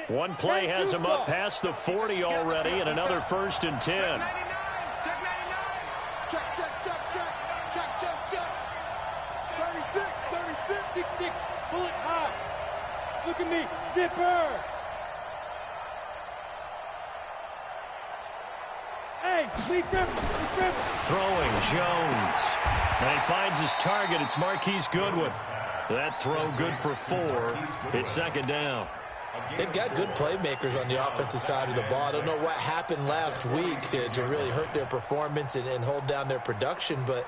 One play has him up past the 40 already, and another 1st and 10. Check 99. Check. Check. 36. 6-6. Pull it high. Look at me. Zipper. Hey, lead them. Throwing, Jones. And he finds his target. It's Marquise Goodwin. That throw good for 4. It's 2nd down. They've got good playmakers on the offensive side of the ball. I don't know what happened last week to really hurt their performance and hold down their production, but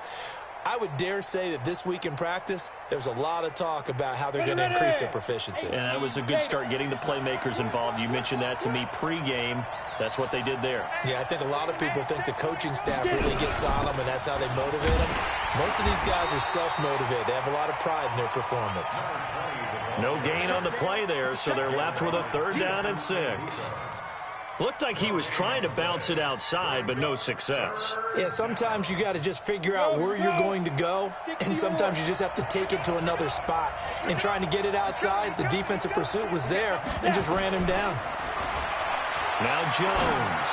I would dare say that this week in practice, there's a lot of talk about how they're going to increase their proficiency. And that was a good start getting the playmakers involved. You mentioned that to me pregame. That's what they did there. Yeah, I think a lot of people think the coaching staff really gets on them, and that's how they motivate them. Most of these guys are self-motivated. They have a lot of pride in their performance. No gain on the play there, so they're left with a 3rd down and 6. Looked like he was trying to bounce it outside, but no success. Yeah, sometimes you got to just figure out where you're going to go, and sometimes you just have to take it to another spot. And trying to get it outside, the defensive pursuit was there and just ran him down. Now Jones.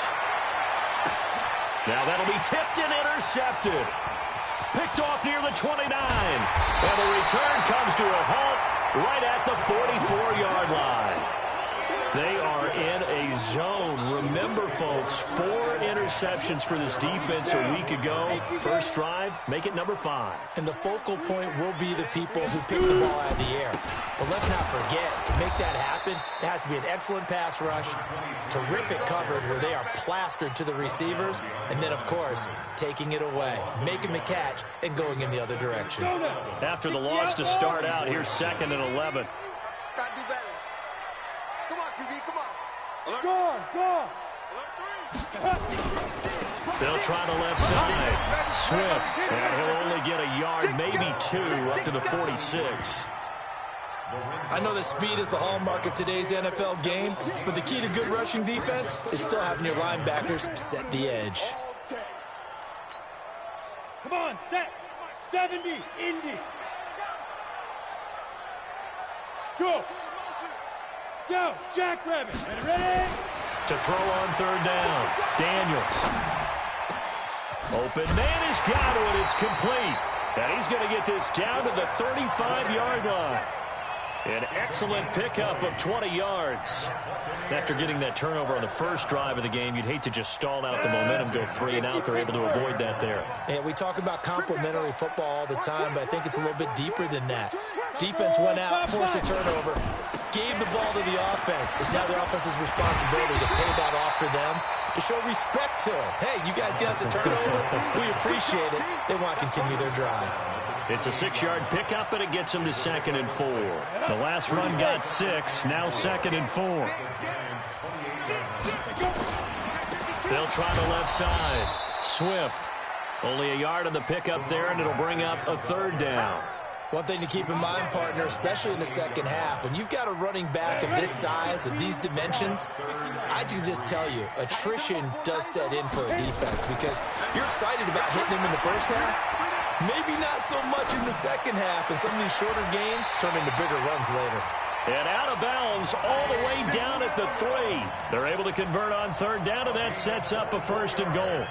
Now that'll be tipped and intercepted. Picked off near the 29. And the return comes to a halt right at the 44-yard line. They are in a zone. Remember, folks, 4 interceptions for this defense a week ago. First drive, make it number 5. And the focal point will be the people who pick the ball out of the air. But let's not forget, to make that happen, it has to be an excellent pass rush, terrific coverage where they are plastered to the receivers, and then, of course, taking it away, making the catch, and going in the other direction. After the loss to start out, here's 2nd and 11. Gotta do better. Come on, QB, come on. Go. They'll try the left side. Swift. And he'll only get a yard, maybe 2, up to the 46. I know that speed is the hallmark of today's NFL game, but the key to good rushing defense is still having your linebackers set the edge. Come on, set. 70, Indy. Go. Go, Jackrabbit. Ready? To throw on 3rd down. Daniels. Open man has got it. It's complete. And he's going to get this down to the 35-yard line. An excellent pickup of 20 yards. After getting that turnover on the first drive of the game, you'd hate to just stall out the momentum, go 3 and out. They're able to avoid that there. And we talk about complementary football all the time, but I think it's a little bit deeper than that. Defense went out, forced a turnover, gave the ball to the offense. It's now the offense's responsibility to pay that off for them, to show respect to them. Hey, you guys got us a turnover. We appreciate it. They want to continue their drive. It's a 6-yard pickup, and it gets them to 2nd and 4. The last run got 6, now 2nd and 4. They'll try the left side. Swift. Only a yard on the pickup there, and it'll bring up a 3rd down. One thing to keep in mind, partner, especially in the second half, when you've got a running back of this size, of these dimensions, I can just tell you, attrition does set in for a defense because you're excited about hitting him in the first half. Maybe not so much in the second half, and some of these shorter gains turn into bigger runs later. And out of bounds all the way down at the 3. They're able to convert on 3rd down, and that sets up a 1st and goal.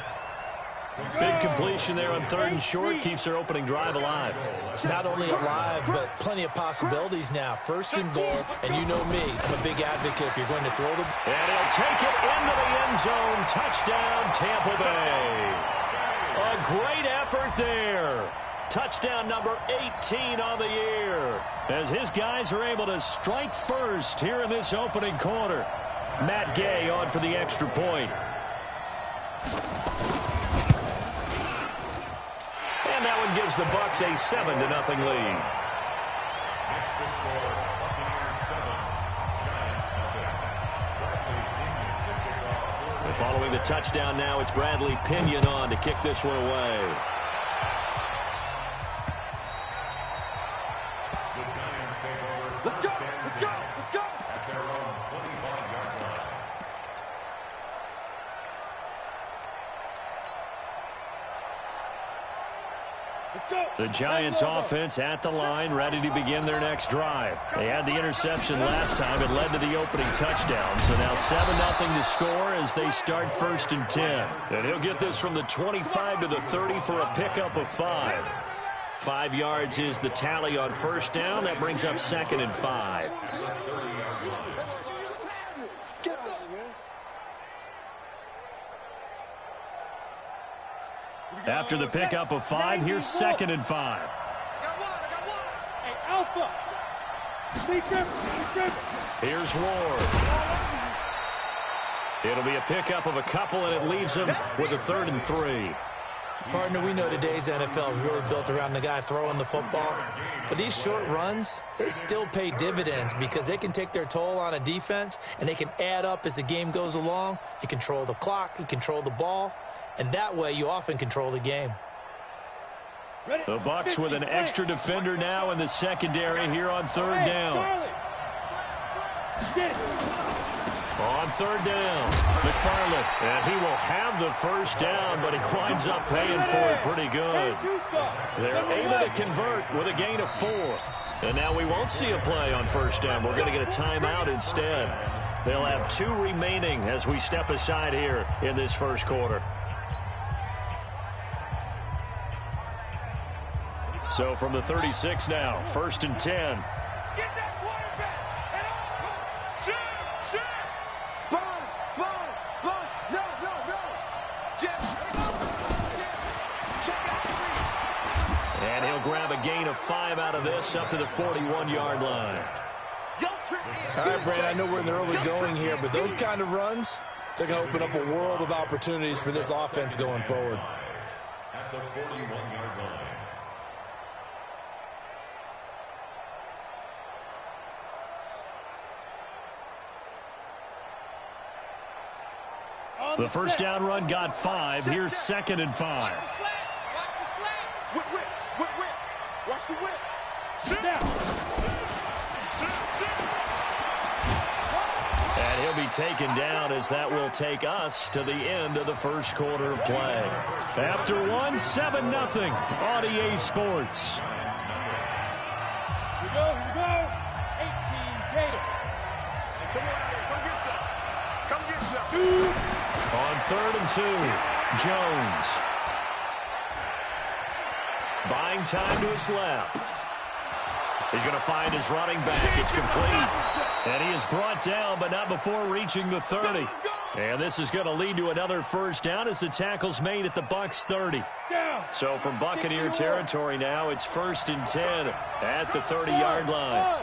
Big completion there on 3rd and short keeps their opening drive alive. Not only alive, but plenty of possibilities now. 1st and goal, and you know me, I'm a big advocate if you're going to throw the... And he'll take it into the end zone. Touchdown, Tampa Bay. A great effort there. Touchdown number 18 on the year, as his guys are able to strike first here in this opening quarter. Matt Gay on for the extra point. And that one gives the Bucs a 7-0 lead. And following the touchdown now, it's Bradley Pinion on to kick this one away. Let's go! Let's go! Let's go! At their own 25-yard line. Let's go! The Giants offense at the line, ready to begin their next drive. They had the interception last time. It led to the opening touchdown. So now 7-0 to score as they start 1st and 10. And he'll get this from the 25 to the 30 for a pickup of 5. 5 yards is the tally on 1st down. That brings up 2nd and 5. After the pickup of 5, here's 2nd and 5. Hey, Alpha. Here's Ward. It'll be a pickup of a couple, and it leaves him with a 3rd and 3. Partner, we know today's NFL is really built around the guy throwing the football. But these short runs, they still pay dividends because they can take their toll on a defense, and they can add up as the game goes along. You control the clock, you control the ball, and that way you often control the game. The Bucs with an extra defender now in the secondary here on 3rd down. On 3rd down, McFarland, and he will have the 1st down, but he winds up paying for it pretty good. They're able to convert with a gain of 4. And now we won't see a play on 1st down. We're going to get a timeout instead. They'll have 2 remaining as we step aside here in this 1st quarter. So from the 36 now, 1st and 10. Get that quarterback. Shoot. Sponge. No. Jeff. Check out. And he'll grab a gain of 5 out of this up to the 41-yard line. All right, Brandon, I know we're in the early going here, but those kind of runs, they're going to open up a world of opportunities for this offense going forward. At the 41-yard line. The 1st down run got 5. Here's 2nd and 5. Watch the slant. Whip. Watch the whip. And he'll be taken down as that will take us to the end of the 1st quarter of play. After 1, 7-0 on EA Sports. Here we go. 18 Gator. Come get some. On 3rd and 2, Jones. Buying time to his left. He's going to find his running back. It's complete. And he is brought down, but not before reaching the 30. And this is going to lead to another 1st down as the tackle's made at the Bucs 30. So from Buccaneer territory now, it's 1st and 10 at the 30-yard line.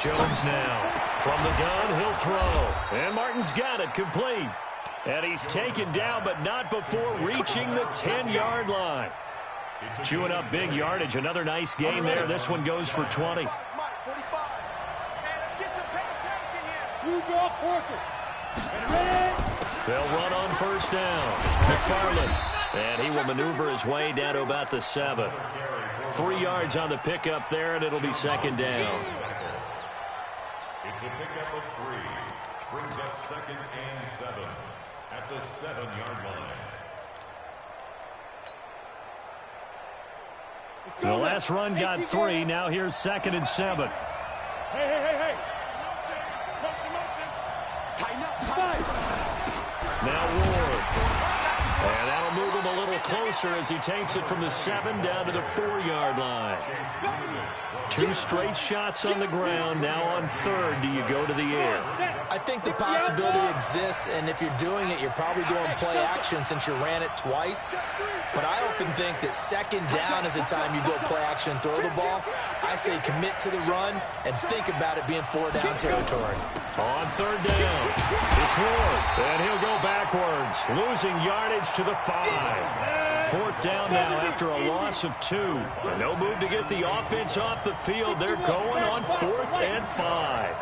Jones now. From the gun, he'll throw. And Martin's got it complete. And he's taken down, but not before reaching the 10-yard line. Chewing up big yardage. Another nice gain there. This one goes for 20. Who draw quarter? They'll run on 1st down. McFarland. And he will maneuver his way down to about the 7. 3 yards on the pickup there, and it'll be 2nd down. It's a pickup of 3. Brings up 2nd and 7 at the 7-yard line. The last run got 3. Now here's 2nd and 7. Hey. Tighten up. Now Ward. And that'll move him a little closer as he takes it from the 7 down to the 4-yard line. 2 straight shots on the ground. Now on 3rd, do you go to the air? I think the possibility exists, and if you're doing it, you're probably going play action since you ran it twice. But I often think that 2nd down is the time you go play action and throw the ball. I say commit to the run and think about it being 4-down territory. On 3rd down, it's Ward, and he'll go backwards, losing yardage to the 5. 4th down now after a loss of 2. No move to get the offense off the field. They're going on 4th and 5.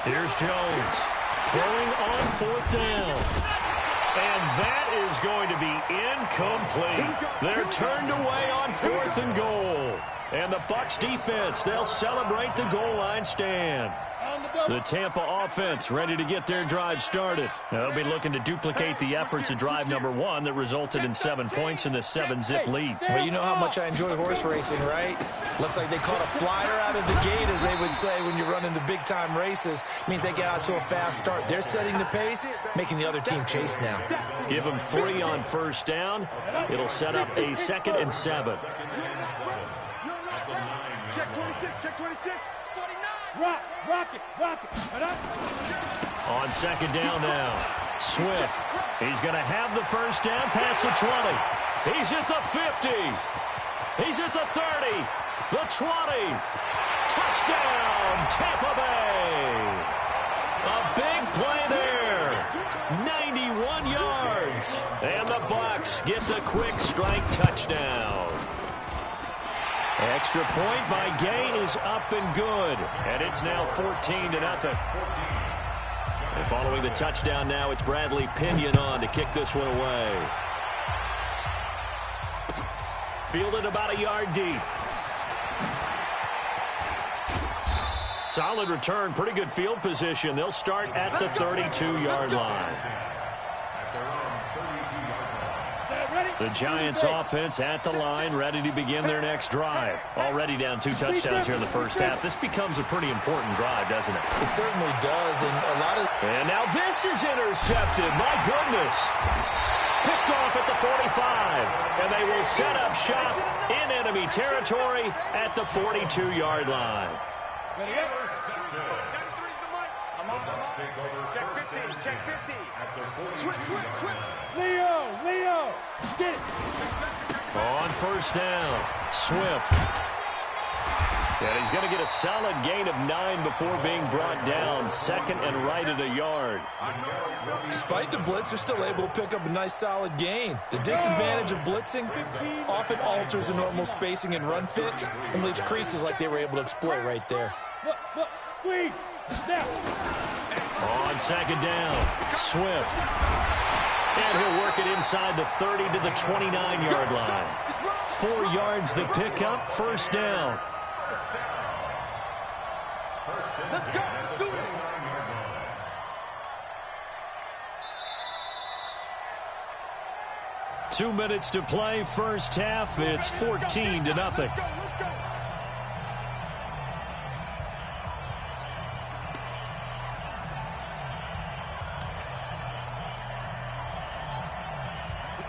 Here's Jones throwing on 4th down. And that is going to be incomplete. They're turned away on 4th and goal. And the Bucs defense, they'll celebrate the goal line stand. The Tampa offense ready to get their drive started. They'll be looking to duplicate the efforts of drive number 1 that resulted in 7 points in the 7-zip lead. Well, you know how much I enjoy horse racing, right? Looks like they caught a flyer out of the gate, as they would say when you're running the big-time races. Means they get out to a fast start. They're setting the pace, making the other team chase now. Give them 3 on first down. It'll set up a 2nd and 7. Check 26, check 26. Rock it. On 2nd down now, Swift. He's going to have the first down past the 20. He's at the 50. He's at the 30. The 20. Touchdown, Tampa Bay. A big play there. 91 yards. And the Bucs get the quick strike touchdown. Extra point by Gay is up and good. And it's now 14-0. And following the touchdown now, it's Bradley Pinion on to kick this one away. Fielded about a yard deep. Solid return, pretty good field position. They'll start at the 32-yard line. The Giants offense at the line, ready to begin their next drive. Already down 2 touchdowns here in the first half. This becomes a pretty important drive, doesn't it? It certainly does, and a lot of... And now this is intercepted. My goodness. Picked off at the 45. And they will set up shop in enemy territory at the 42-yard line. Check 50. Switch. Leo, get it. On first down, Swift. And he's going to get a solid gain of 9 before being brought down. 2nd and right at a yard. Despite the blitz, they're still able to pick up a nice solid gain. The disadvantage of blitzing often alters the normal spacing and run fits and leaves creases like they were able to exploit right there. Look, squeeze. Now. On 2nd down, Swift. And he'll work it inside the 30 to the 29-yard line. 4 yards the pickup, first down. Let's go. Let's do it. Two minutes to play, first half. It's 14-0.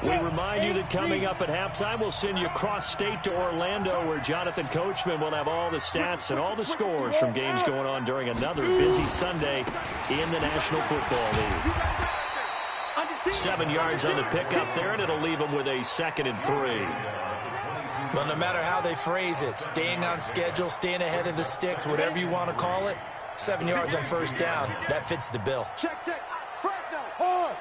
We remind you that coming up at halftime, we'll send you cross-state to Orlando, where Jonathan Coachman will have all the stats and all the scores from games going on during another busy Sunday in the National Football League. 7 yards on the pickup there, and it'll leave them with a 2nd and 3. Well, no matter how they phrase it, staying on schedule, staying ahead of the sticks, whatever you want to call it, 7 yards on first down, that fits the bill. Check. Hard.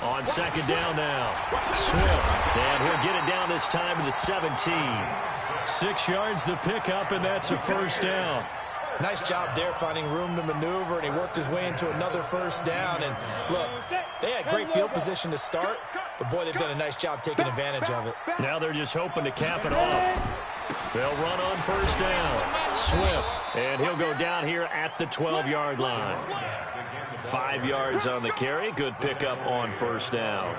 On 2nd down now, Swift, and he'll get it down this time to the 17. 6 yards the pickup, and that's a first down. Nice job there finding room to maneuver, and he worked his way into another first down. And look, they had great field position to start, but boy, they've done a nice job taking advantage of it. Now they're just hoping to cap it off. They'll run on first down. Swift, and he'll go down here at the 12-yard line. 5 yards on the carry. Good pickup on first down.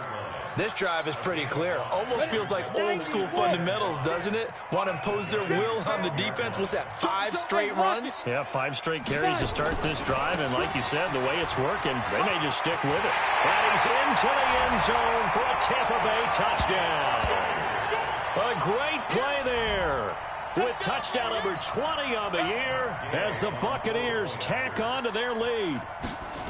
This drive is pretty clear. Almost feels like old-school fundamentals, doesn't it? Want to impose their will on the defense. Was that 5 straight runs? Yeah, 5 straight carries to start this drive, and like you said, the way it's working, they may just stick with it. And he's into the end zone for a Tampa Bay touchdown. A great play there, with touchdown number 20 on the year as the Buccaneers tack on to their lead.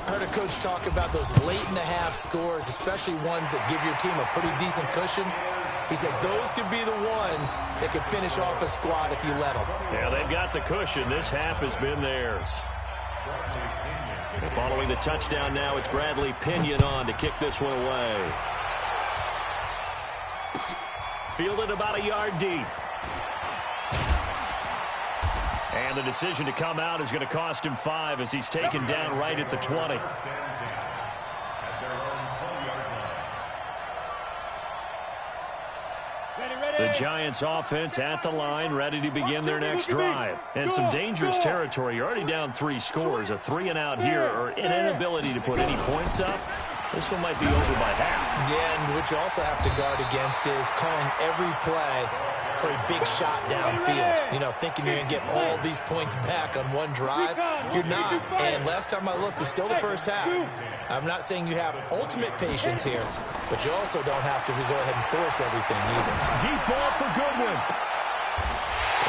I heard a coach talk about those late-in-the-half scores, especially ones that give your team a pretty decent cushion. He said those could be the ones that could finish off a squad if you let them. Yeah, they've got the cushion. This half has been theirs. And following the touchdown now, it's Bradley Pinion on to kick this one away. Fielded about a yard deep. And the decision to come out is going to cost him 5 as he's taken down right at the 20. The Giants offense at the line, ready to begin their next drive. And some dangerous territory. You're already down 3 scores. A 3-and-out here or an inability to put any points up. This one might be over by half. Yeah, and what you also have to guard against is calling every play for a big shot downfield. You know, thinking you're going to get all these points back on one drive. You're not. And last time I looked, it's still the first half. I'm not saying you have ultimate patience here, but you also don't have to go ahead and force everything either. Deep ball for Goodwin.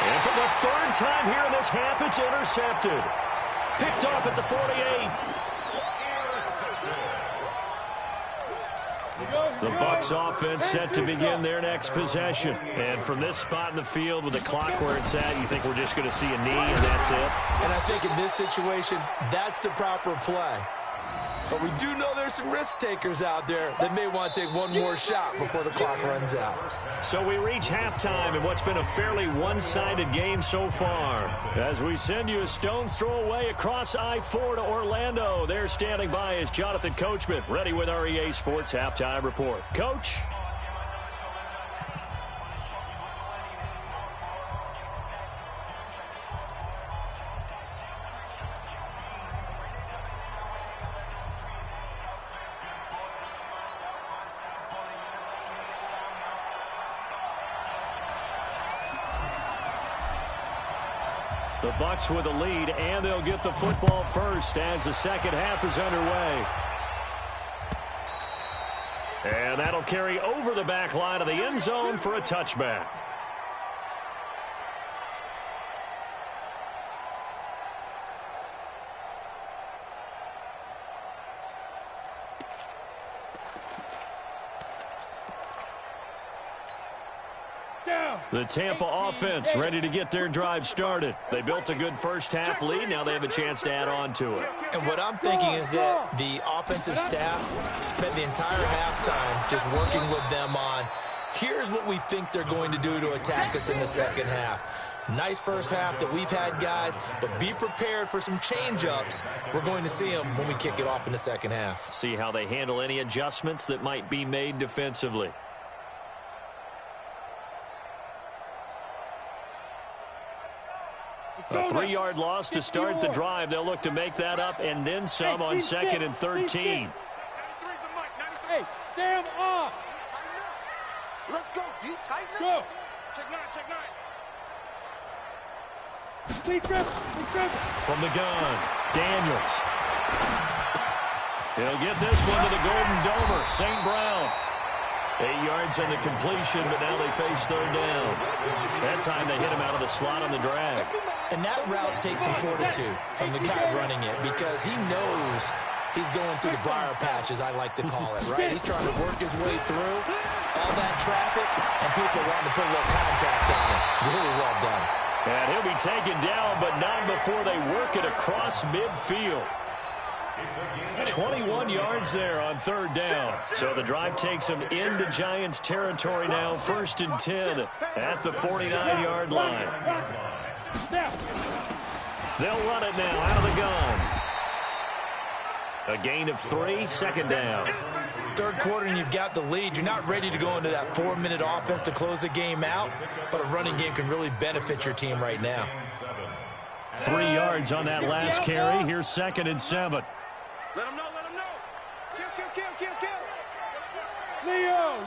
And for the 3rd time here in this half, it's intercepted. Picked off at the 48. The Bucs offense set to begin their next possession. And from this spot in the field with the clock where it's at, you think we're just going to see a knee and that's it? And I think in this situation, that's the proper play. But we do know there's some risk takers out there that may want to take one more shot before the clock runs out. So we reach halftime in what's been a fairly one-sided game so far. As we send you a stone's throw away across I-4 to Orlando. There standing by is Jonathan Coachman, ready with our EA Sports Halftime Report. Coach? The Bucs with a lead, and they'll get the football first as the second half is underway. And that'll carry over the back line of the end zone for a touchback. The Tampa offense ready to get their drive started. They built a good first half lead. Now they have a chance to add on to it. And what I'm thinking is that the offensive staff spent the entire halftime just working with them on, here's what we think they're going to do to attack us in the second half. Nice first half that we've had, guys, but be prepared for some change-ups. We're going to see them when we kick it off in the second half. See how they handle any adjustments that might be made defensively. A 3-yard loss to start the drive. They'll look to make that up and then some on 2nd and 13. Hey, Sam off. Let's go, D. Tighten up. Go. Check 9, check 9. Lee Griffin. From the gun, Daniels. He'll get this one to the Golden Domer, St. Brown. 8 yards on the completion, but now they face 3rd down. That time they hit him out of the slot on the drag. And that route takes some fortitude from the guy running it because he knows he's going through the briar patch, as I like to call it, right? He's trying to work his way through all that traffic, and people wanting to put a little contact on him. Really well done. And he'll be taken down, but not before they work it across midfield. 21 yards there on 3rd down. So the drive takes them into Giants territory now, 1st and 10 at the 49-yard line. They'll run it now out of the gun. A gain of 3, 2nd down. 3rd quarter and you've got the lead. You're not ready to go into that 4-minute offense to close the game out, but a running game can really benefit your team right now. 3 yards on that last carry. Here's 2nd and 7. Let him know, let him know. Kill.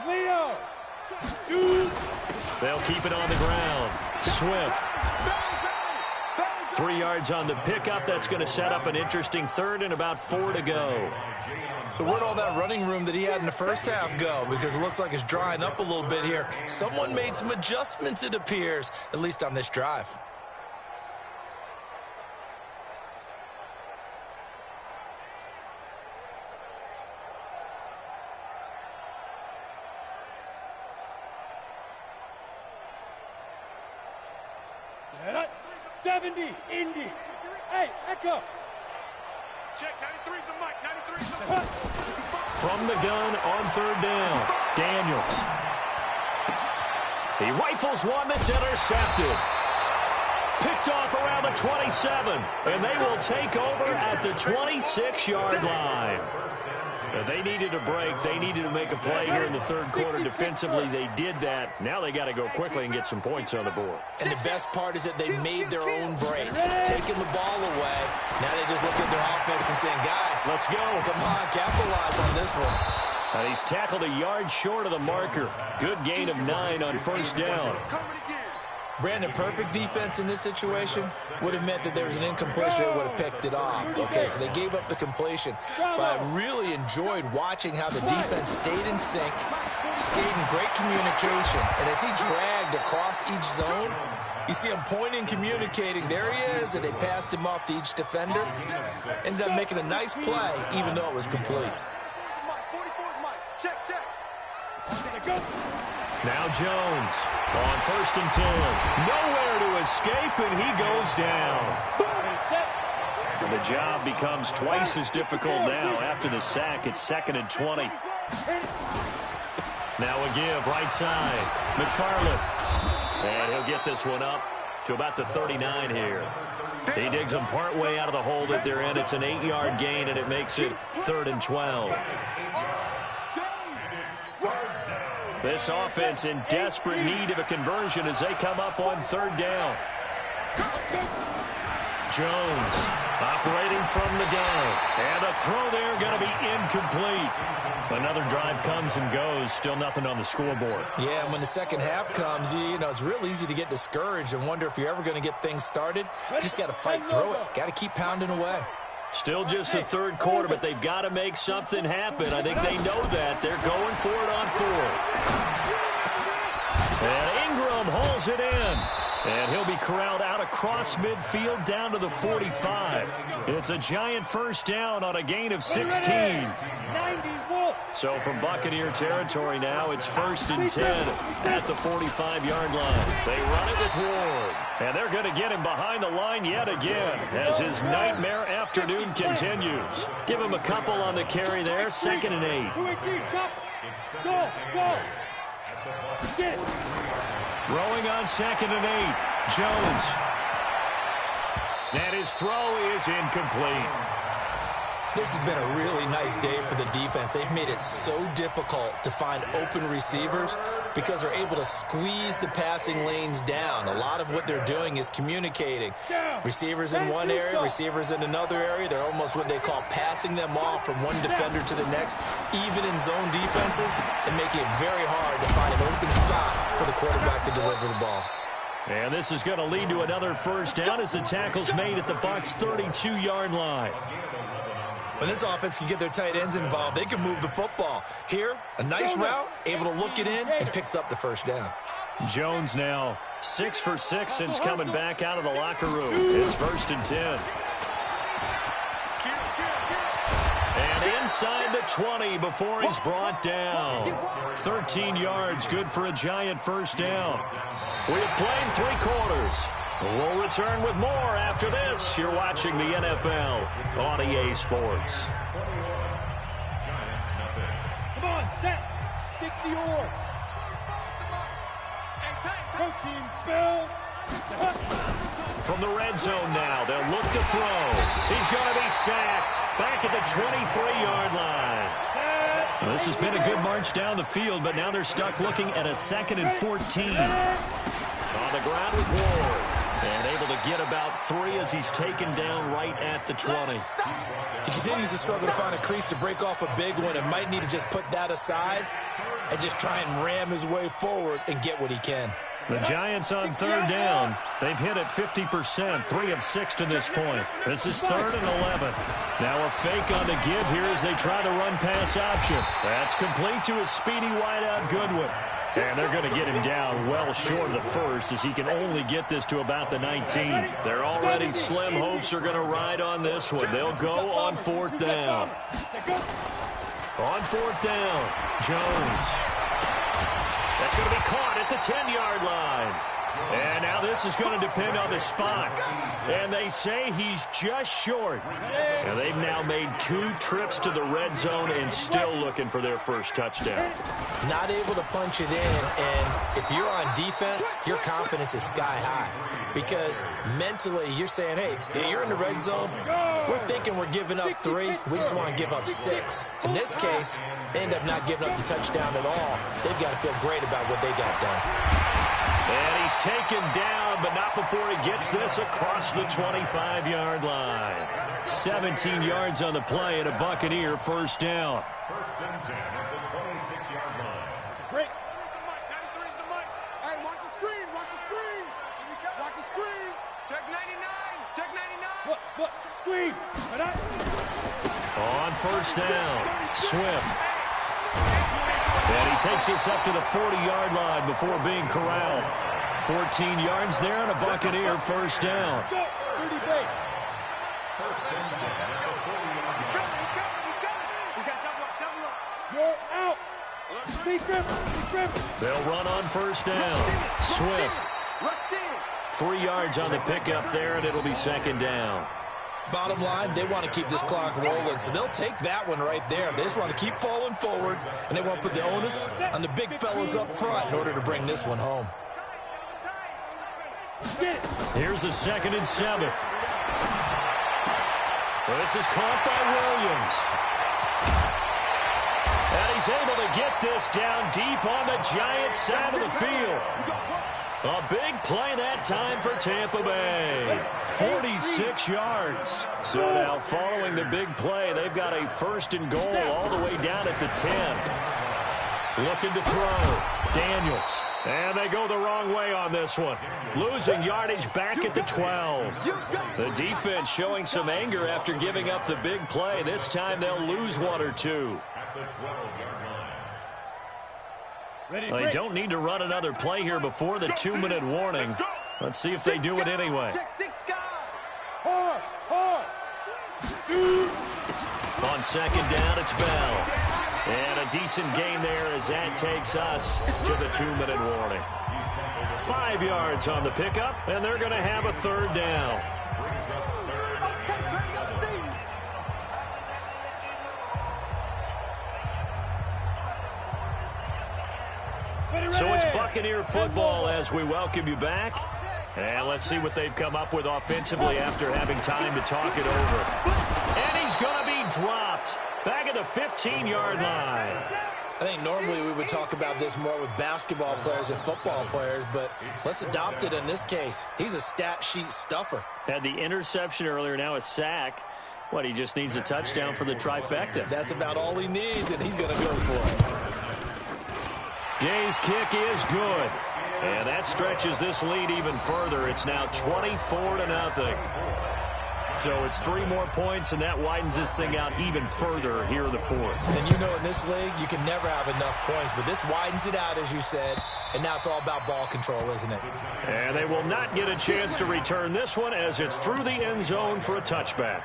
Leo. Shoot. They'll keep it on the ground. Swift. 3 yards on the pickup. That's going to set up an interesting 3rd and about 4 to go. So where'd all that running room that he had in the first half go? Because it looks like it's drying up a little bit here. Someone made some adjustments, it appears, at least on this drive. Set. 70, Indy. Hey, Echo. Check, 93's the mic, 93's the mic. From the gun on 3rd down, Daniels. He rifles one that's intercepted. Picked off around the 27, and they will take over at the 26-yard line. They needed a break. They needed to make a play here in the third quarter. Defensively, they did that. Now they got to go quickly and get some points on the board. And the best part is that they made their own break, taking the ball away. Now they just look at their offense and saying, guys, let's go. Come on, capitalize on this one. And he's tackled a yard short of the marker. Good gain of 9 on first down. Brandon, perfect defense in this situation would have meant that there was an incompletion. They would have picked it off. Okay, so they gave up the completion. But I really enjoyed watching how the defense stayed in sync, stayed in great communication. And as he dragged across each zone, you see him pointing, communicating. There he is, and they passed him off to each defender. Ended up making a nice play, even though it was complete. Now Jones on first and 10. Nowhere to escape, and he goes down. And the job becomes twice as difficult now after the sack. It's 2nd and 20. Now a give, right side. McFarland. And he'll get this one up to about the 39 here. He digs them partway out of the hole that they're in. It's an 8-yard gain, and it makes it 3rd and 12. This offense in desperate need of a conversion as they come up on 3rd down. Jones operating from the gun. And the throw there going to be incomplete. Another drive comes and goes. Still nothing on the scoreboard. Yeah, and when the second half comes, you know, it's real easy to get discouraged and wonder if you're ever going to get things started. You just got to fight through it. Got to keep pounding away. Still just the third quarter, but they've got to make something happen. I think they know that. They're going for it on 4th. And Ingram hauls it in. And he'll be corralled out across midfield down to the 45. It's a giant first down on a gain of 16. So from Buccaneer territory now, it's 1st and 10 at the 45-yard line. They run it with Ward. And they're going to get him behind the line yet again as his nightmare afternoon continues. Give him a couple on the carry there, 2nd and 8. Throwing on 2nd and 8. Jones. And his throw is incomplete. This has been a really nice day for the defense. They've made it so difficult to find open receivers because they're able to squeeze the passing lanes down. A lot of what they're doing is communicating. Receivers in one area, receivers in another area. They're almost what they call passing them off from one defender to the next, even in zone defenses, and making it very hard to find an open spot for the quarterback to deliver the ball. And this is going to lead to another first down as the tackle's made at the Bucs' 32-yard line. When this offense can get their tight ends involved, they can move the football. Here, a nice route, able to look it in, and picks up the first down. Jones now 6 for 6 since coming back out of the locker room. It's 1st and 10. And inside the 20 before he's brought down. 13 yards, good for a giant first down. We have played 3 quarters. We'll return with more after this. You're watching the NFL on EA Sports. Come on, set. Stick the oar. Coaching spell. From the red zone now, they'll look to throw. He's going to be sacked back at the 23-yard line. Well, this has been a good march down the field, but now they're stuck looking at a 2nd and 14. On the ground with Ward. And able to get about 3 as he's taken down right at the 20. He continues to struggle to find a crease to break off a big one and might need to just put that aside and just try and ram his way forward and get what he can. The Giants on 3rd down. They've hit it 50%, 3 of 6 to this point. This is 3rd and 11. Now a fake on the give here as they try the run pass option. That's complete to a speedy wideout Goodwin. And they're going to get him down well short of the first as he can only get this to about the 19. They're already slim hopes are going to ride on this one. They'll go on 4th down. On 4th down, Jones. That's going to be caught at the 10-yard line. And now this is going to depend on the spot. And they say he's just short. And they've now made 2 trips to the red zone and still looking for their first touchdown. Not able to punch it in, and if you're on defense, your confidence is sky high. Because mentally, you're saying, hey, you're in the red zone. We're thinking we're giving up 3. We just want to give up 6. In this case, they end up not giving up the touchdown at all. They've got to feel great about what they got done. And he's taken down, but not before he gets this across the 25-yard line. 17 yards on the play and a Buccaneer first down. First and 10 at the 26-yard line. Great. Hey, watch the screen. Watch the screen. Watch the screen. Check 99. Check 99. Look, screen. On first down, Swift. And he takes us up to the 40-yard line before being corralled. 14 yards there and a Buccaneer first down. Go. 30 base. First and 10 at the 40-yard line. You're out. Be driven. They'll run on first down. Swift. 3 yards on the pickup there, and it'll be second down. Bottom line, they want to keep this clock rolling, so they'll take that one right there. They just want to keep falling forward, and they want to put the onus on the big fellas up front in order to bring this one home. Here's a 2nd and 7. Well, this is caught by Williams. And he's able to get this down deep on the Giants' side of the field. A big play that time for Tampa Bay. 46 yards. So now following the big play, they've got a 1st and goal all the way down at the 10. Looking to throw. Daniels. And they go the wrong way on this one. Losing yardage back at the 12. The defense showing some anger after giving up the big play. This time they'll lose 1 or 2. At the 12-yard line. They don't need to run another play here before the 2-minute warning. Let's see if they do it anyway. Hard. Shoot. On second down, it's Bell. And a decent gain there as that takes us to the 2-minute warning. 5 yards on the pickup, and they're going to have a 3rd down. Brings up 3rd and 7. So it's Buccaneer football as we welcome you back. And let's see what they've come up with offensively after having time to talk it over. And he's going to be dropped back at the 15-yard line. I think normally we would talk about this more with basketball players and football players, but let's adopt it in this case. He's a stat sheet stuffer. Had the interception earlier, now a sack. What, he just needs a touchdown for the trifecta. That's about all he needs, and he's going to go for it. Gay's kick is good. And that stretches this lead even further. It's now 24-0. So it's 3 more points, and that widens this thing out even further here in the 4th. And you know in this league, you can never have enough points, but this widens it out, as you said, and now it's all about ball control, isn't it? And they will not get a chance to return this one as it's through the end zone for a touchback.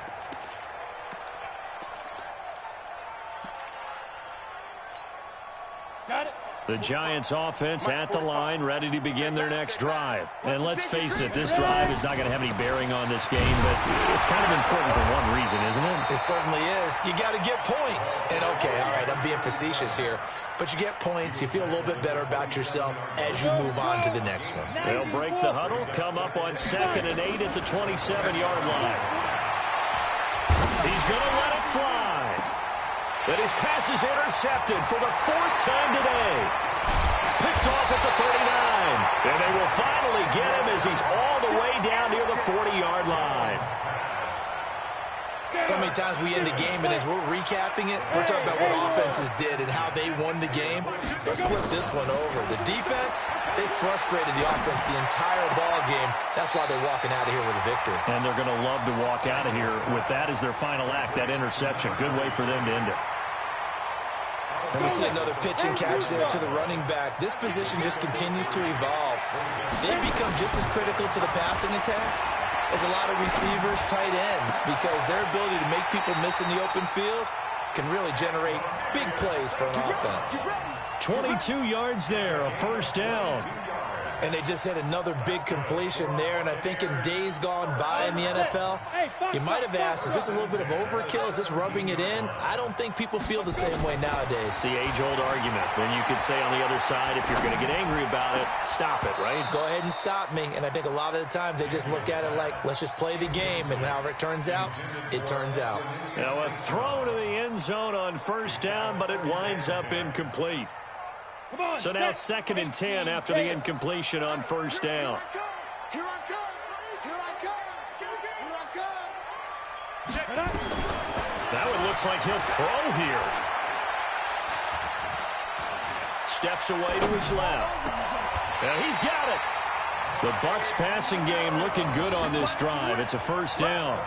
Got it. The Giants offense at the line, ready to begin their next drive. And let's face it, this drive is not going to have any bearing on this game, but it's kind of important for one reason, isn't it? It certainly is. You got to get points. And okay, all right, I'm being facetious here, but you get points, you feel a little bit better about yourself as you move on to the next one. They'll break the huddle, come up on 2nd and 8 at the 27-yard line. He's going to let it fly. But his pass is intercepted for the 4th time today. Picked off at the 39. And they will finally get him as he's all the way down near the 40-yard line. So many times we end the game, and as we're recapping it, we're talking about what offenses did and how they won the game. Let's flip this one over. The defense, they frustrated the offense the entire ball game. That's why they're walking out of here with a victory. And they're going to love to walk out of here with that as their final act, that interception. Good way for them to end it. And we see another pitch and catch there to the running back. This position just continues to evolve. They become just as critical to the passing attack as a lot of receivers, tight ends, because their ability to make people miss in the open field can really generate big plays for an offense. 22 yards there, a first down. And they just hit another big completion there. And I think in days gone by in the NFL, you might have asked, is this a little bit of overkill? Is this rubbing it in? I don't think people feel the same way nowadays. The age-old argument. Then you could say on the other side, if you're going to get angry about it, stop it, right? Go ahead and stop me. And I think a lot of the times they just look at it like, let's just play the game. And however it turns out, it turns out. Now a throw to the end zone on first down, but it winds up incomplete. So now 2nd and 10 after the incompletion on first down. Here I come. Here I come. Here I come. That one looks like he'll throw here. Steps away to his left. And he's got it. The Bucs passing game looking good on this drive. It's a first down.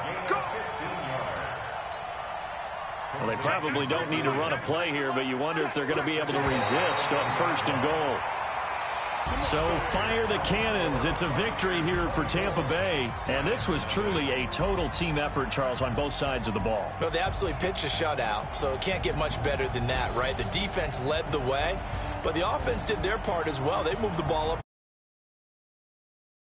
Well, they probably don't need to run a play here, but you wonder if they're going to be able to resist on 1st and goal. So fire the cannons. It's a victory here for Tampa Bay. And this was truly a total team effort, Charles, on both sides of the ball. Well, they absolutely pitched a shutout, so it can't get much better than that, right? The defense led the way, but the offense did their part as well. They moved the ball up